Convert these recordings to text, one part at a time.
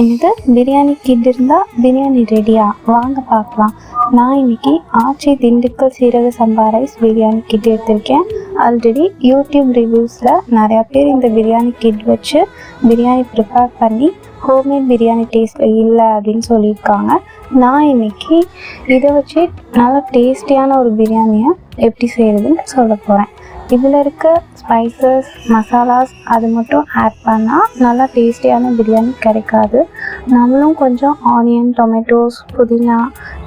என்னது பிரியாணி கிட் இருந்தால் பிரியாணி ரெடியா? வாங்க பார்க்கலாம். நான் இன்னைக்கு ஆச்சி திண்டுக்கல் சீரக சம்பா ரைஸ் பிரியாணி கிட் எடுத்திருக்கேன். ஆல்ரெடி யூடியூப் ரிவ்யூஸில் நிறையா பேர் இந்த பிரியாணி கிட் வச்சு பிரியாணி ப்ரிப்பேர் பண்ணி ஹோம்மேட் பிரியாணி டேஸ்ட்டில் இல்லை அப்படின்னு சொல்லியிருக்காங்க. நான் இன்னைக்கு இதை வச்சு நல்லா டேஸ்டியான ஒரு பிரியாணியை எப்படி செய்கிறதுன்னு சொல்ல போகிறேன். இதில் இருக்க ஸ்பைசஸ் மசாலாஸ் அது மட்டும் ஆட் பண்ணால் நல்லா டேஸ்டியான பிரியாணி கிடைக்காது. நம்மளும் கொஞ்சம் ஆனியன், டொமேட்டோஸ், புதினா,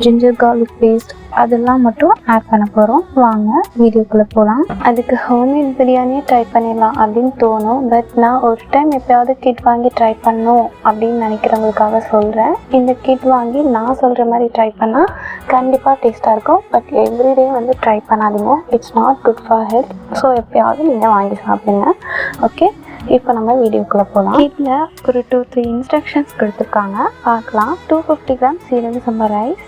ஜிஞ்சர் கார்லிக் பேஸ்ட் அதெல்லாம் மட்டும் ஆட் பண்ண போகிறோம். வாங்க வீடியோக்குள்ளே போகலாம். அதுக்கு ஹோம்மேட் பிரியாணியே ட்ரை பண்ணிடலாம் அப்படின்னு தோணும். பட் நான் ஒரு டைம் எப்போயாவது கிட் வாங்கி ட்ரை பண்ணணும் அப்படின்னு நினைக்கிறவங்களுக்காக சொல்கிறேன். இந்த கிட் வாங்கி நான் சொல்கிற மாதிரி ட்ரை பண்ணால் கண்டிப்பாக டேஸ்ட்டாக இருக்கும். பட் எவ்ரிடே வந்து ட்ரை பண்ணாதீங்க. It's not good for health. So எப்போயாவது நீங்கள் வாங்கி சாப்பிடுங்க. ஓகே, இப்போ நம்ம வீடியோக்குள்ளே போகலாம். இதில் ஒரு 2-3 இன்ஸ்ட்ரக்ஷன்ஸ் கொடுத்துருக்காங்க, பார்க்கலாம். 250 gram seeraga samba rice,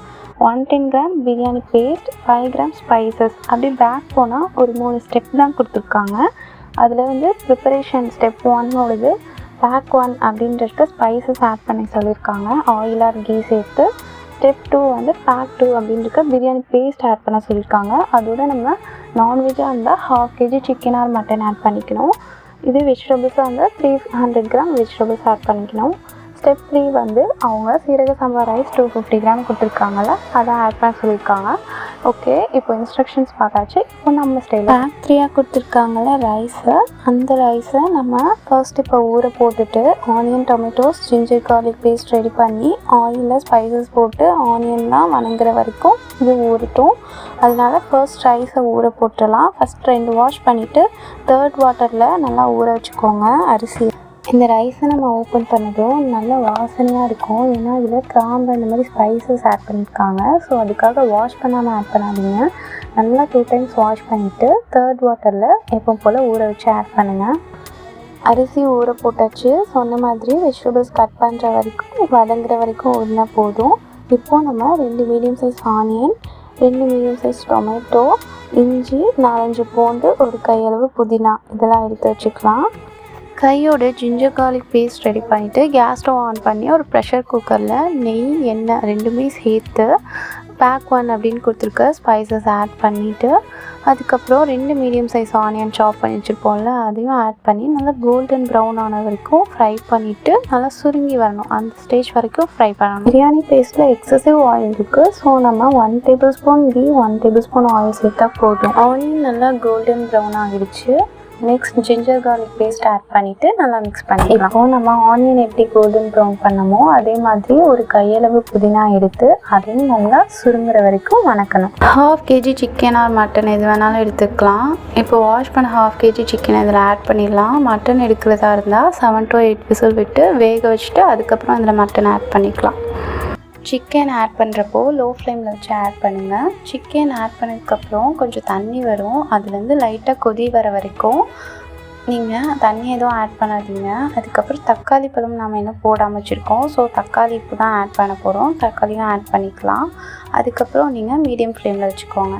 110 gram biryani paste, 5 gram spices. அப்படி பேக் போனால் ஒரு 3 ஸ்டெப் தான் கொடுத்துருக்காங்க. அதில் வந்து ப்ரிப்பரேஷன் ஸ்டெப் 1 பேக் 1 அப்படின்றதுக்கு ஸ்பைசஸ் ஆட் பண்ணி சொல்லியிருக்காங்க, ஆயில் ஆர் கீ சேர்த்து. ஸ்டெப் 2 வந்து பேக் 2 அப்படின்றக்க பிரியாணி பேஸ்ட் ஆட் பண்ண சொல்லியிருக்காங்க. அதோட நம்ம நான்வெஜ்ஜாக இருந்தால் 1/2 kg chicken or mutton add பண்ணிக்கணும். இது வெஜிடபிள்ஸாக இருந்தால் 300 கிராம் வெஜிடபிள்ஸ் ஆட் பண்ணிக்கணும். ஸ்டெப் 3 வந்து அவங்க சீரக சம்பா ரைஸ் 250 கிராம் கொடுத்துருக்காங்கல்ல, அதை ஆட் பண்ண சொல்லியிருக்காங்க. ஓகே, இப்போ இன்ஸ்ட்ரக்ஷன்ஸ் பார்த்தாச்சு. இப்போ நம்ம ஸ்டைல் பேக் 3 கொடுத்துருக்காங்கல்ல ரைஸை, அந்த ரைஸை நம்ம ஃபர்ஸ்ட் இப்போ ஊற போட்டுட்டு onion, tomatoes, ginger garlic paste ready பண்ணி ஆயிலில் ஸ்பைசஸ் போட்டு ஆனியன்லாம் வணங்குற வரைக்கும் இது ஊறட்டும். அதனால ஃபர்ஸ்ட் ரைஸை ஊற போட்டுடலாம். ஃபஸ்ட் 2 வாஷ் பண்ணிவிட்டு 3rd வாட்டரில் நல்லா ஊற வச்சுக்கோங்க அரிசி. இந்த ரைஸை நம்ம ஓப்பன் பண்ணதும் நல்ல வாசனையாக இருக்கும். ஏன்னா இதில் கிராம்பு இந்த மாதிரி ஸ்பைசஸ் ஆட் பண்ணியிருக்காங்க. ஸோ அதுக்காக வாஷ் பண்ணாமல் ஆட் பண்ணாதீங்க. நல்லா 2 டைம்ஸ் வாஷ் பண்ணிவிட்டு 3rd வாட்டரில் எப்போ போல் ஊற வச்சு ஆட் பண்ணுங்கள். அரிசி ஊற போட்டாச்சு. சொன்ன மாதிரி வெஜிடபிள்ஸ் கட் பண்ணுற வரைக்கும் வதங்குற வரைக்கும் ஊறினா போதும். இப்போது நம்ம 2 medium size onion, 2 medium size tomato, இஞ்சி, 4-5 பூண்டு, ஒரு கையளவு புதினா இதெல்லாம் எடுத்து வச்சுக்கலாம். கையோட ஜிஞ்சர் கார்லிக் பேஸ்ட் ரெடி பண்ணிவிட்டு கேஸ் ஸ்டவ் ஆன் பண்ணி ஒரு ப்ரெஷர் குக்கரில் நெய், எண்ணெய் 2மே சேர்த்து பேக் 1 அப்படின்னு கொடுத்துருக்க ஸ்பைசஸ் ஆட் பண்ணிவிட்டு அதுக்கப்புறம் 2 மீடியம் சைஸ் ஆனியன் சாப் பண்ணி வச்சுருப்போம்ல, அதையும் ஆட் பண்ணி நல்லா கோல்டன் ப்ரௌன் ஆன வரைக்கும் ஃப்ரை பண்ணிவிட்டு நல்லா சுருங்கி வரணும். அந்த ஸ்டேஜ் வரைக்கும் ஃப்ரை பண்ணணும். பிரியாணி பேஸ்ட்டில் எக்ஸசிவ் ஆயில் இருக்குது. ஸோ நம்ம 1 table spoon ghee, 1 table spoon oil சேர்த்தா போதும். ஆனியன் நல்லா கோல்டன் ப்ரௌன் ஆகிடுச்சு. Next ginger garlic paste add பண்ணிவிட்டு நல்லா மிக்ஸ் பண்ணிக்கலாம். இப்போது நம்ம ஆனியன் எப்படி கோல்டன் ப்ரௌன் பண்ணமோ அதே மாதிரி ஒரு கையளவு புதினா எடுத்து அதையும் நல்லா சுருங்குற வரைக்கும் வணக்கணும். 1/2 kg சிக்கன் ஆர் மட்டன் எது வேணாலும் எடுத்துக்கலாம். இப்போ வாஷ் பண்ண 1/2 kg சிக்கன் இதில் ஆட் பண்ணிடலாம். மட்டன் எடுக்கிறதா இருந்தால் 7 to 8 விசில் விட்டு வேக வச்சுட்டு அதுக்கப்புறம் அதில் மட்டன் ஆட் பண்ணிக்கலாம். சிக்கன் ஆட் பண்ணுறப்போ லோ ஃப்ளேமில் வச்சு ஆட் பண்ணுங்கள். சிக்கன் ஆட் பண்ணதுக்கப்புறம் கொஞ்சம் தண்ணி வரும். அதுலேருந்து லைட்டாக கொதி வர வரைக்கும் நீங்கள் தண்ணி எதுவும் ஆட் பண்ணாதீங்க. அதுக்கப்புறம் தக்காளி பழம் நம்ம இன்னும் போடாமல் வச்சுருக்கோம். ஸோ தக்காளி இப்போ தான் ஆட் பண்ண போகிறோம். தக்காளியும் ஆட் பண்ணிக்கலாம். அதுக்கப்புறம் நீங்கள் மீடியம் ஃப்ளேமில் வச்சுக்கோங்க.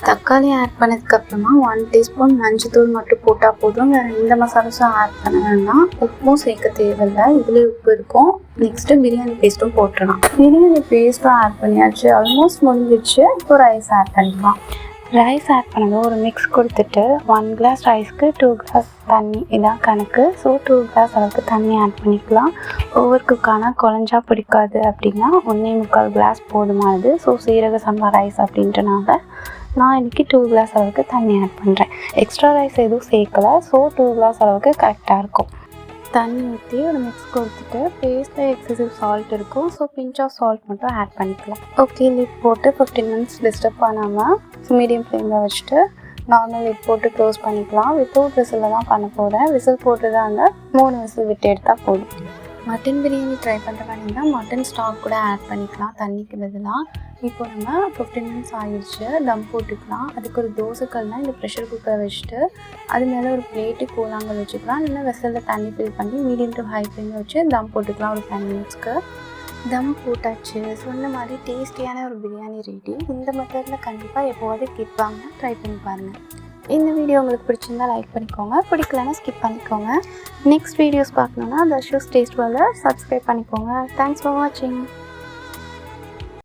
தக்காளி ஆட் பண்ணதுக்கப்புறமா 1 டீஸ்பூன் மஞ்சத்தூள் மட்டும் போட்டால் போதும். வேறு எந்த மசாலாஸும் ஆட் பண்ண வேண்டாம். உப்பும் சேர்க்க தேவையில்லை, இதுலேயே உப்பு இருக்கும். நெக்ஸ்ட்டு பிரியாணி பேஸ்ட்டும் போட்டுடலாம். பிரியாணி பேஸ்ட்டும் ஆட் பண்ணியாச்சு. ஆல்மோஸ்ட் முடிஞ்சிடுச்சு. இப்போ ரைஸ் ஆட் பண்ணிக்கலாம். ரைஸ் ஆட் பண்ணதும் ஒரு மிக்ஸ் கொடுத்துட்டு 1 கிளாஸ் ரைஸ்க்கு 2 கிளாஸ் தண்ணி இதான் கணக்கு. ஸோ 2 கிளாஸ் அளவுக்கு தண்ணி ஆட் பண்ணிக்கலாம். ஓவர் குக்கான குழஞ்சா பிடிக்காது அப்படின்னா 1.25 கிளாஸ் போதுமானது. ஸோ சீரக சம்பா ரைஸ் அப்படின்றனால நான் இன்றைக்கி 2 கிளாஸ் அளவுக்கு தண்ணி ஆட் பண்ணுறேன். எக்ஸ்ட்ரா ரைஸ் எதுவும் சேர்க்கலை. ஸோ 2 கிளாஸ் அளவுக்கு கரெக்டாக இருக்கும். தண்ணி ஊற்றி ஒரு மிக்ஸ் கொடுத்துட்டு பேஸ்ட்டில் எக்ஸசிவ் சால்ட் இருக்கும். ஸோ பிஞ்ச் ஆஃப் சால்ட் மட்டும் ஆட் பண்ணிக்கலாம். ஓகே, லிட் போட்டு 15 மினிட்ஸ் டிஸ்டர்ப் பண்ணாமல் மீடியம் ஃப்ளேமில் வச்சுட்டு நார்மல் லிட் போட்டு க்ளோஸ் பண்ணிக்கலாம். வித்தவுட் விசிலில் தான் பண்ண போகிறேன். விசில் போட்டுதான் இருந்தால் 3 விசில் விட்டு எடுத்தால் போதும். மட்டன் பிரியாணி ட்ரை பண்ணுற மாதிரினா மட்டன் ஸ்டாக் கூட ஆட் பண்ணிக்கலாம் தண்ணிக்கு பதிலாக. இப்போ நம்ம 15 மினிட்ஸ் ஆகிடுச்சு. தம் போட்டுக்கலாம். அதுக்கு ஒரு தோசைக்கல்னால் இந்த ப்ரெஷர் குக்கரை வச்சுட்டு அது மேலே ஒரு பிளேட்டு கூழாங்கல் வச்சுக்கலாம். இல்லைன்னா வெசலில் தண்ணி ஃபில் பண்ணி மீடியம் டு ஹை ஃப்ளேமில் வச்சு தம் போட்டுக்கலாம் ஒரு 10 மினிட்ஸ்க்கு. தம் போட்டாச்சு. சொன்ன மாதிரி டேஸ்டியான ஒரு பிரியாணி ரெடி. இந்த மெத்தடில் கண்டிப்பாக எப்போவாது கிட் வாங்கினா ட்ரை பண்ணி பாருங்கள். இந்த வீடியோ உங்களுக்கு பிடிச்சிருந்தா லைக் பண்ணிக்கோங்க, பிடிக்கலன்னா ஸ்கிப் பண்ணிக்கோங்க. நெக்ஸ்ட் வீடியோஸ் பார்க்கணுன்னா தர்ஷூஸ் டேஸ்ட் வேர்ல்டை சப்ஸ்கிரைப் பண்ணிக்கோங்க. தேங்க்ஸ் ஃபார் வாட்சிங்.